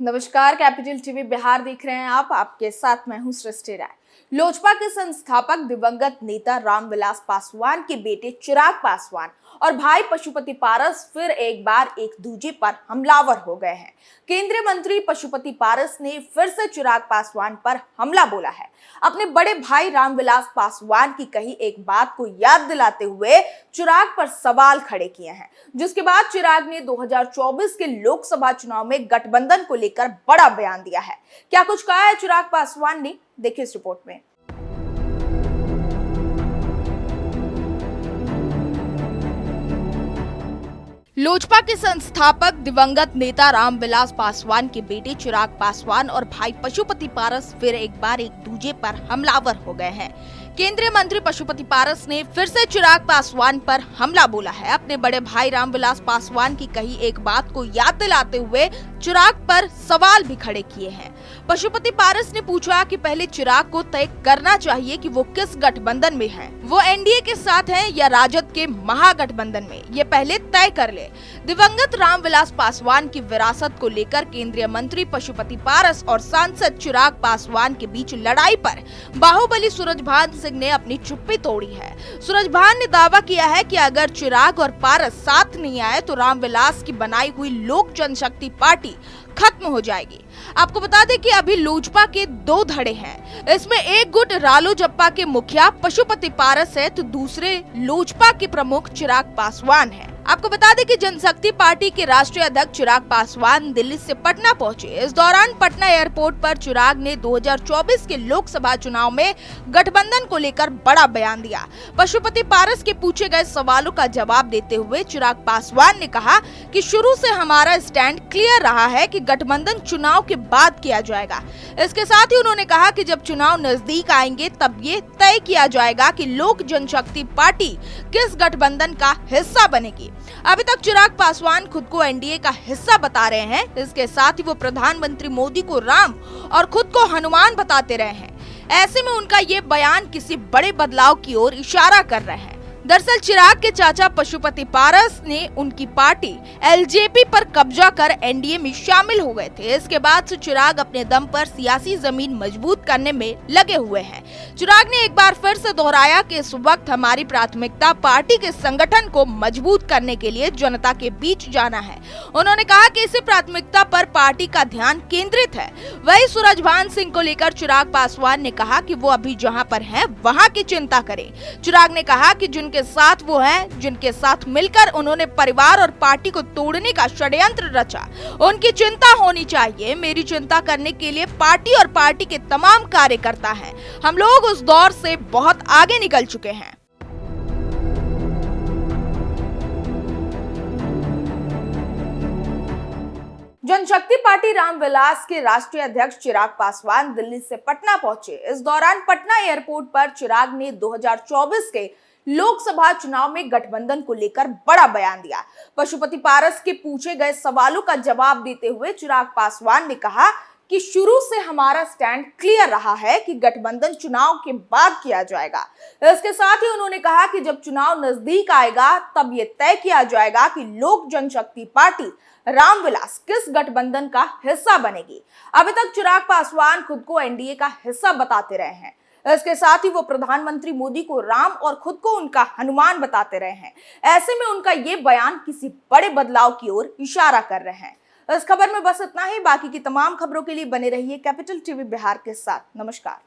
नमस्कार, capital TV Bihar देख रहे हैं आप। आपके साथ मैं हूं सृष्टि राय। लोजपा के संस्थापक दिवंगत नेता रामविलास पासवान के बेटे चिराग पासवान और भाई पशुपति पारस फिर एक बार एक दूजे पर हमलावर हो गए हैं। केंद्रीय मंत्री पशुपति पारस ने फिर से चिराग पासवान पर हमला बोला है। अपने बड़े भाई रामविलास पासवान की कही एक बात को याद दिलाते हुए चिराग पर सवाल खड़े किए हैं, जिसके बाद चिराग ने 2024 के लोकसभा चुनाव में गठबंधन को लेकर बड़ा बयान दिया है। क्या कुछ कहा है चिराग पासवान ने, देखिए इस रिपोर्ट में। लोजपा के संस्थापक दिवंगत नेता रामविलास पासवान के बेटे चिराग पासवान और भाई पशुपति पारस फिर एक बार एक दूजे पर हमलावर हो गए हैं। केंद्रीय मंत्री पशुपति पारस ने फिर से चिराग पासवान पर हमला बोला है। अपने बड़े भाई रामविलास पासवान की कही एक बात को याद दिलाते हुए चिराग पर सवाल भी खड़े किए हैं। पशुपति पारस ने पूछा कि पहले चिराग को तय करना चाहिए कि वो किस गठबंधन में है, वो एनडीए के साथ हैं या राजद के महागठबंधन में, ये पहले तय कर ले। दिवंगत रामविलास पासवान की विरासत को लेकर केंद्रीय मंत्री पशुपति पारस और सांसद चिराग पासवान के बीच लड़ाई पर बाहुबली सूरजभान सिंह ने अपनी चुप्पी तोड़ी है। सूरजभान ने दावा किया है कि अगर चिराग और पारस साथ नहीं आए तो रामविलास की बनाई हुई लोक जनशक्ति पार्टी खत्म हो जाएगी। आपको बता दें कि अभी लोजपा के दो धड़े हैं। इसमें एक गुट रालोजपा के मुखिया पशुपति पारस है तो दूसरे लोजपा के प्रमुख चिराग पासवान है। आपको बता दें कि जनशक्ति पार्टी के राष्ट्रीय अध्यक्ष चिराग पासवान दिल्ली से पटना पहुंचे। इस दौरान पटना एयरपोर्ट पर चिराग ने 2024 के लोकसभा चुनाव में गठबंधन को लेकर बड़ा बयान दिया। पशुपति पारस के पूछे गए सवालों का जवाब देते हुए चिराग पासवान ने कहा कि शुरू से हमारा स्टैंड क्लियर रहा है कि गठबंधन चुनाव के बाद किया जाएगा। इसके साथ ही उन्होंने कहा कि जब चुनाव नजदीक आएंगे तब ये तय किया जाएगा कि लोक जनशक्ति पार्टी किस गठबंधन का हिस्सा बनेगी। अभी तक चिराग पासवान खुद को एनडीए का हिस्सा बता रहे हैं। इसके साथ ही वो प्रधानमंत्री मोदी को राम और खुद को हनुमान बताते रहे हैं। ऐसे में उनका ये बयान किसी बड़े बदलाव की ओर इशारा कर रहे हैं। दरअसल चिराग के चाचा पशुपति पारस ने उनकी पार्टी एलजेपी पर कब्जा कर एनडीए में शामिल हो गए थे। इसके बाद से चिराग अपने दम पर सियासी जमीन मजबूत करने में लगे हुए हैं। चिराग ने एक बार फिर से दोहराया कि इस वक्त हमारी प्राथमिकता पार्टी के संगठन को मजबूत करने के लिए जनता के बीच जाना है। उन्होंने कहा कि इसी प्राथमिकता पर पार्टी का ध्यान केंद्रित है। वही सूरजभान सिंह को लेकर चिराग पासवान ने कहा कि वो अभी जहाँ पर है वहाँ की चिंता करें। चिराग ने कहा कि जिनके साथ वो हैं, जिनके साथ मिलकर उन्होंने परिवार और पार्टी को तोड़ने का षड्यंत्र रचा, उनकी चिंता होनी चाहिए। मेरी चिंता करने के लिए पार्टी और पार्टी के तमाम कार्यकर्ता हैं। हम लोग उस दौर से बहुत आगे निकल चुके हैं। जनशक्ति पार्टी रामविलास के राष्ट्रीय अध्यक्ष चिराग पासवान दिल्ली से पटना पहुंचे। इस दौरान पटना एयरपोर्ट पर चिराग ने 2024 के लोकसभा चुनाव में गठबंधन को लेकर बड़ा बयान दिया। पशुपति पारस के पूछे गए सवालों का जवाब देते हुए चिराग पासवान ने कहा कि शुरू से हमारा स्टैंड क्लियर रहा है कि गठबंधन चुनाव के बाद किया जाएगा। इसके साथ ही उन्होंने कहा कि जब चुनाव नजदीक आएगा तब ये तय किया जाएगा कि लोक जनशक्ति पार्टी रामविलास किस गठबंधन का हिस्सा बनेगी। अभी तक चिराग पासवान खुद को एनडीए का हिस्सा बताते रहे हैं। इसके साथ ही वो प्रधानमंत्री मोदी को राम और खुद को उनका हनुमान बताते रहे हैं। ऐसे में उनका ये बयान किसी बड़े बदलाव की ओर इशारा कर रहे हैं। इस खबर में बस इतना ही। बाकी की तमाम खबरों के लिए बने रहिए कैपिटल टीवी बिहार के साथ। नमस्कार।